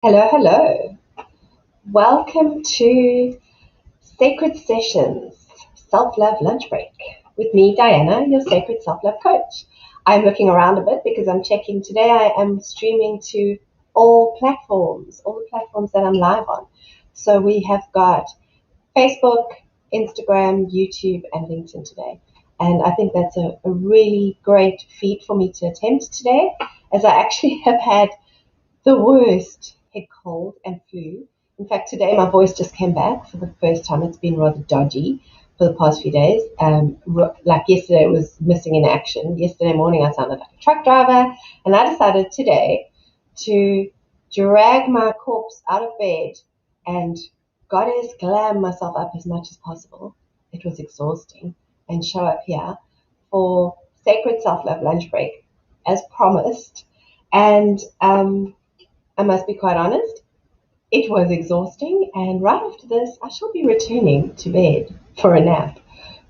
Hello, hello. Welcome to Sacred Sessions Self Love Lunch Break with me, Diana, your Sacred Self Love Coach. I'm looking around a bit because I'm checking today. I am streaming to all the platforms that I'm live on. So we have got Facebook, Instagram, YouTube, and LinkedIn today. And I think that's a really great feat for me to attempt today, as I actually have had the worst head cold and flu. In fact, today my voice just came back for the first time. It's been rather dodgy for the past few days. Like yesterday, it was missing in action. Yesterday morning, I sounded like a truck driver, and I decided today to drag my corpse out of bed and goddess glam myself up as much as possible. It was exhausting, and show up here for Sacred Self Love Lunch Break as promised. And I must be quite honest, it was exhausting. And right after this, I shall be returning to bed for a nap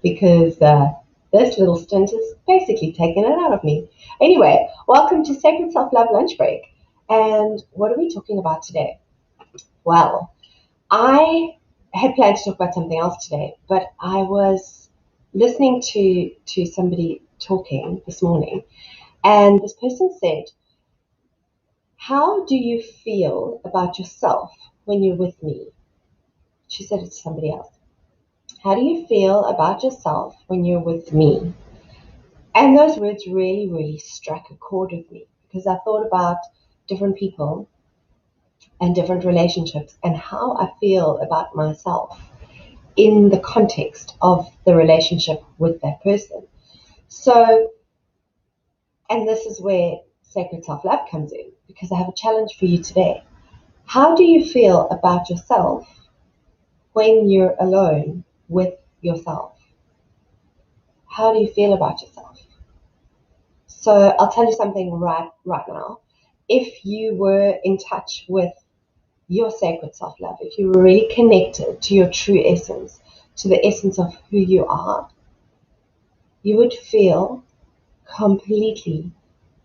because this little stint has basically taken it out of me. Anyway, welcome to Sacred Self Love Lunch Break. And what are we talking about today? Well, I had planned to talk about something else today, but I was listening to somebody talking this morning, and this person said, how do you feel about yourself when you're with me? She said it to somebody else. How do you feel about yourself when you're with me? And those words really, really struck a chord with me because I thought about different people and different relationships and how I feel about myself in the context of the relationship with that person. So, and this is where sacred self-love comes in because I have a challenge for you today. How do you feel about yourself when you're alone with yourself? How do you feel about yourself? So I'll tell you something right now. If you were in touch with your sacred self-love, if you were really connected to your true essence, to the essence of who you are, you would feel completely,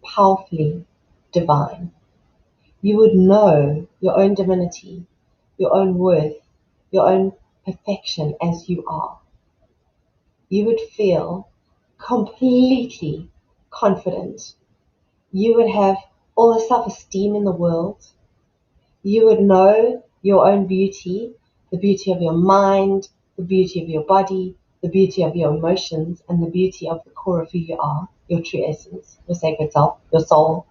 powerfully divine. You would know your own divinity, your own worth, your own perfection as you are. You would feel completely confident. You would have all the self-esteem in the world. You would know your own beauty, the beauty of your mind, the beauty of your body, the beauty of your emotions, and the beauty of the core of who you are, your true essence, your sacred self, your soul.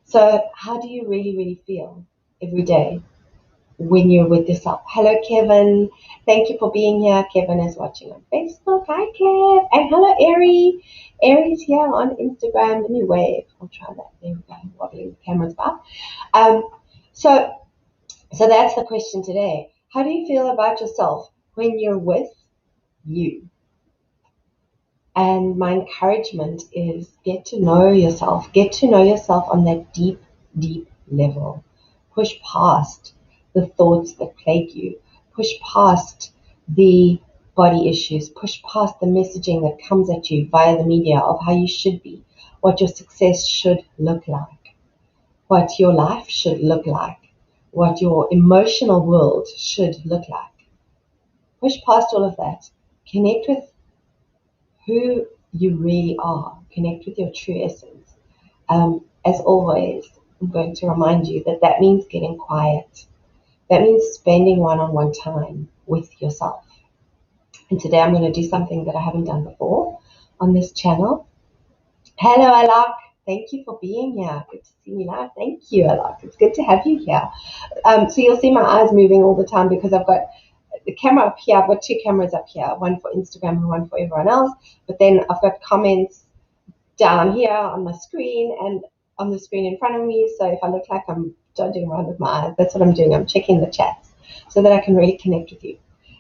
So how do you really, really feel every day when you're with yourself? Hello, Kevin. Thank you for being here. Kevin is watching on Facebook. Hi, Kev. And hello, Ari. Ari's here on Instagram. Let me wave. I'll try that. There we go. Wobbling the camera's back. Um, so, so that's the question today. How do you feel about yourself when you're with you? And my encouragement is get to know yourself. Get to know yourself on that deep, deep level. Push past the thoughts that plague you. Push past the body issues. Push past the messaging that comes at you via the media of how you should be, what your success should look like, what your life should look like, what your emotional world should look like. Push past all of that. Connect with who you really are. Connect with your true essence. As always, I'm going to remind you that that means getting quiet. That means spending one-on-one time with yourself. And today I'm going to do something that I haven't done before on this channel. Hello, Alok. Thank you for being here. Good to see you live. Thank you, Alok. It's good to have you here. So you'll see my eyes moving all the time because I've got the camera up here. I've got two cameras up here, one for Instagram and one for everyone else. But then I've got comments down here on my screen and on the screen in front of me. So if I look like I'm dodging around with my eyes, that's what I'm doing. I'm checking the chats so that I can really connect with you.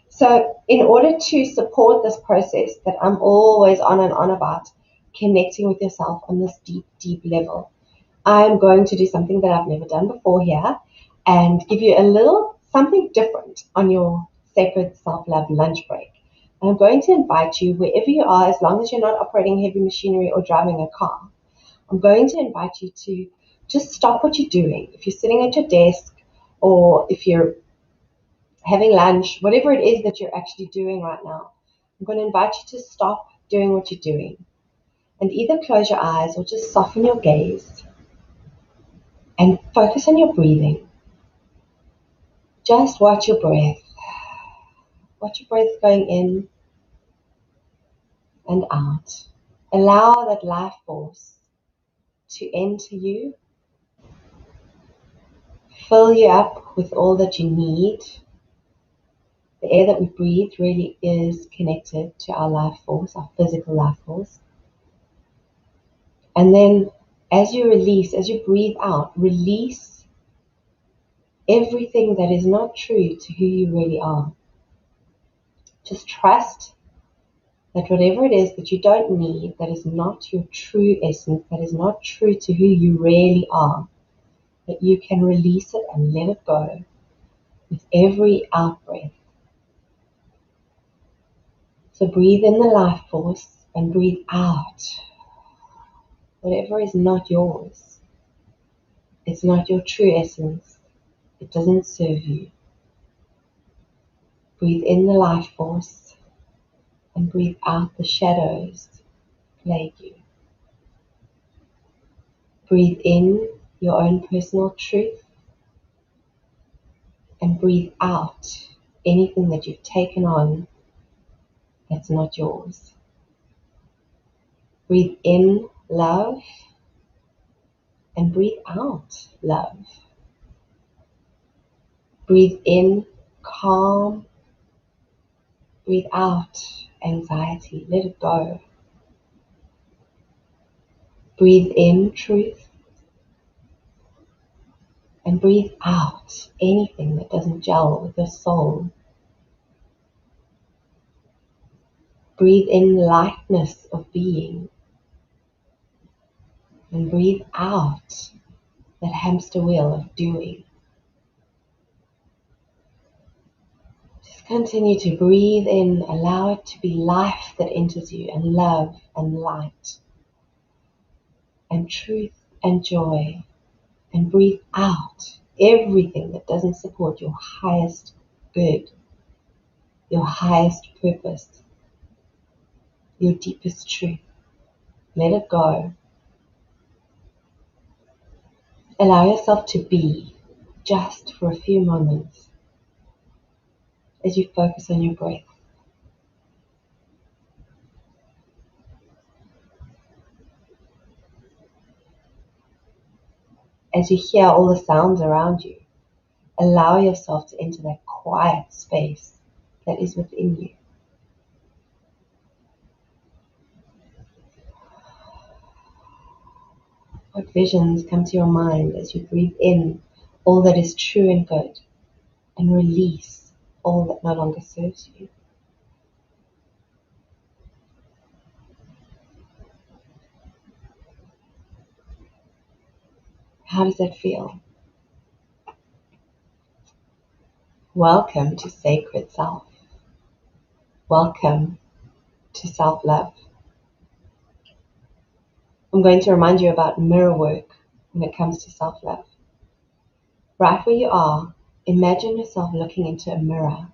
So in order to support this process that I'm always on and on about, connecting with yourself on this deep, deep level, I'm going to do something that I've never done before here and give you a little something different on your sacred self-love lunch break. And I'm going to invite you wherever you are, as long as you're not operating heavy machinery or driving a car, I'm going to invite you to just stop what you're doing. If you're sitting at your desk or if you're having lunch, whatever it is that you're actually doing right now, I'm going to invite you to stop doing what you're doing and either close your eyes or just soften your gaze and focus on your breathing. Just watch your breath. Watch your breath going in and out. Allow that life force to enter you, fill you up with all that you need. The air that we breathe really is connected to our life force, our physical life force. And then as you release, as you breathe out, release everything that is not true to who you really are. Just trust that whatever it is that you don't need, that is not your true essence, that is not true to who you really are, that you can release it and let it go with every out breath. So breathe in the life force and breathe out whatever is not yours. It's not your true essence. It doesn't serve you. Breathe in the life force and breathe out the shadows that plague you. Breathe in your own personal truth and breathe out anything that you've taken on that's not yours. Breathe in love and breathe out love. Breathe in calm. Breathe out anxiety. Let it go. Breathe in truth and breathe out anything that doesn't gel with your soul. Breathe in lightness of being and breathe out that hamster wheel of doing. Just continue to breathe in, allow it to be life that enters you, and love and light and truth and joy, and breathe out everything that doesn't support your highest good, your highest purpose, your deepest truth. Let it go. Allow yourself to be just for a few moments as you focus on your breath. As you hear all the sounds around you, allow yourself to enter that quiet space that is within you. What visions come to your mind as you breathe in all that is true and good and release all that no longer serves you? How does that feel? Welcome to Sacred Self. Welcome to self-love. I'm going to remind you about mirror work when it comes to self-love. Right where you are, imagine yourself looking into a mirror.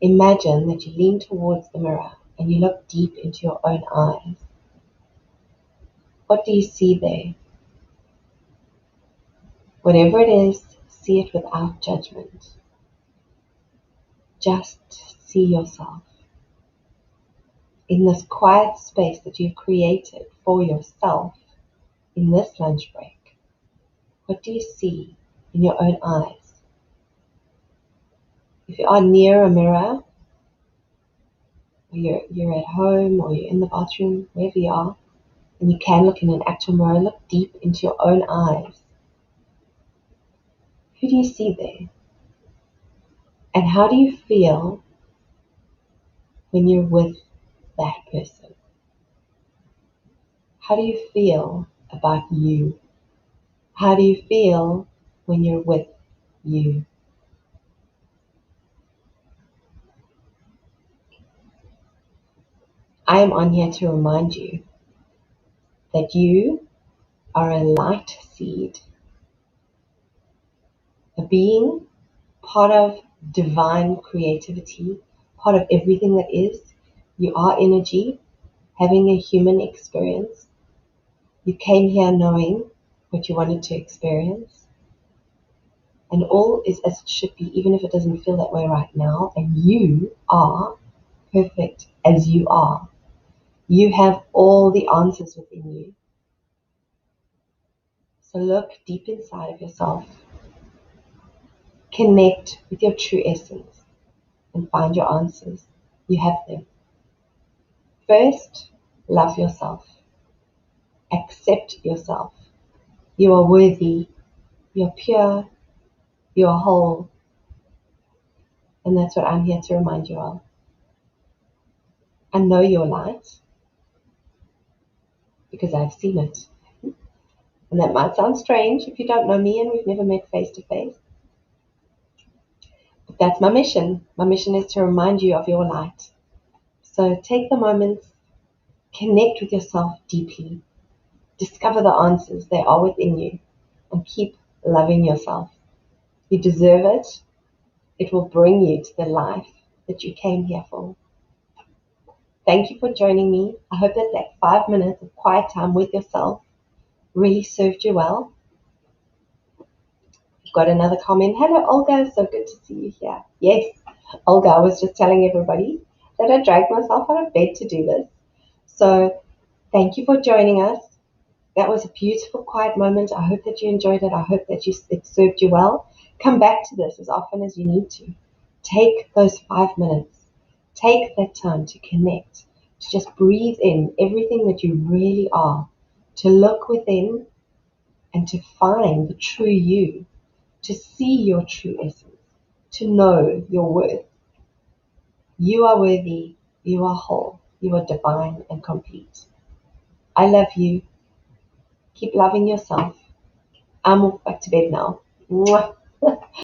Imagine that you lean towards the mirror and you look deep into your own eyes. What do you see there? Whatever it is, see it without judgment. Just see yourself in this quiet space that you've created for yourself in this lunch break. What do you see in your own eyes? If you are near a mirror, or you're at home or you're in the bathroom, wherever you are, and you can look in an actual mirror, look deep into your own eyes. Who do you see there? And how do you feel when you're with that person? How do you feel about you? How do you feel when you're with you? I am on here to remind you that you are a light seed, a being, part of divine creativity, part of everything that is. You are energy, having a human experience. You came here knowing what you wanted to experience, and all is as it should be, even if it doesn't feel that way right now. And you are perfect as you are. You have all the answers within you. So look deep inside of yourself, connect with your true essence, and find your answers. You have them. First, love yourself. Accept yourself. You are worthy. You're pure. You're whole. And that's what I'm here to remind you of. I know your light because I've seen it. And that might sound strange if you don't know me and we've never met face to face. But that's my mission. My mission is to remind you of your light. So take the moments, connect with yourself deeply, discover the answers. They are within you, and keep loving yourself. You deserve it. It will bring you to the life that you came here for. Thank you for joining me. I hope that 5 minutes of quiet time with yourself really served you well. We've got another comment. Hello, Olga. So good to see you here. Yes, Olga, I was just telling everybody that I dragged myself out of bed to do this. So thank you for joining us. That was a beautiful, quiet moment. I hope that you enjoyed it. I hope that it served you well. Come back to this as often as you need to. Take those 5 minutes. Take that time to connect, to just breathe in everything that you really are, to look within and to find the true you, to see your true essence, to know your worth. You are worthy. You are whole. You are divine and complete. I love you. Keep loving yourself. I'm off back to bed now. Mwah.